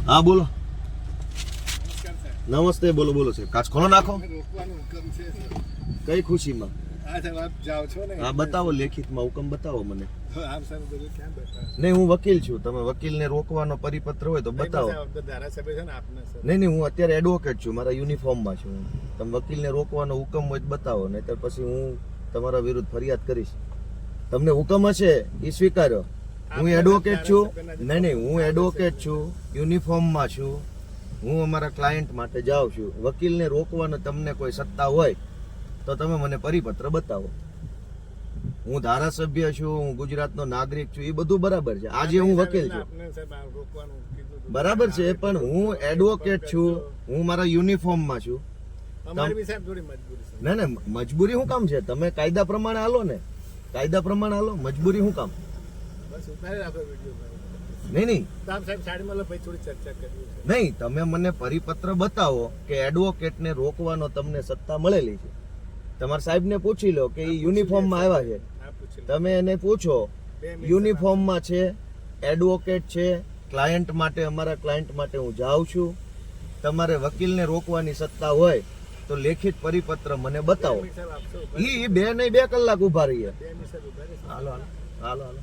હા બોલો. નમસ્તે. બોલો બોલો છે. કાચ ખોલો નાખો. કઈ ખુશીમાં? હા બતાવો, લેખિતમાં હુકમ બતાવો મને. નહીં, હું વકીલ છું. તમે વકીલને રોકવાનો પરિપત્ર હોય તો બતાવો. નહીં, હું અત્યારે એડવોકેટ છું, મારા યુનિફોર્મમાં છું. તમે વકીલને રોકવાનો હુકમ હોય તો બતાવો, નહીતર પછી હું તમારા વિરુદ્ધ ફરિયાદ કરીશ. તમને હુકમ હશે એ સ્વીકાર્યો. હું એડવોકેટ છું. નહીં, હું એડવોકેટ છું, યુનિફોર્મમાં છું. હું અમારા ક્લાયન્ટ માટે જાઉં છું. વકીલને રોકવાનો તમને કોઈ સત્તા હોય તો તમે મને પરિપત્ર બતાવો. હું ધારાસભ્ય છું, હું ગુજરાતનો નાગરિક છું, એ બધું બરાબર છે. આજે હું વકીલ છું, બરાબર છે, પણ હું એડવોકેટ છું, હું મારા યુનિફોર્મમાં છું. ના ના, મજબૂરી શું કામ છે? તમે કાયદા પ્રમાણે હાલો ને, કાયદા પ્રમાણે હાલો. મજબૂરી શું કામ? નહીં, નહીં, તમે મને પરિપત્ર બતાવો કે એડવોકેટને રોકવાનો તમને સત્તા મળેલી છે. તમારા સાહેબને પૂછી લો કે એ યુનિફોર્મમાં આવ્યા છે. તમે એને પૂછો, યુનિફોર્મમાં છે, એડવોકેટ છે, ક્લાયન્ટ માટે, અમારા ક્લાયન્ટ માટે હું જાઉં છું. તમારે વકીલને રોકવાની સત્તા હોય તો લેખિત પરિપત્ર મને બતાવો. એ 2 નહીં 2 કલાક ઉભા રહીએ. હાલો હાલો હાલો હાલો.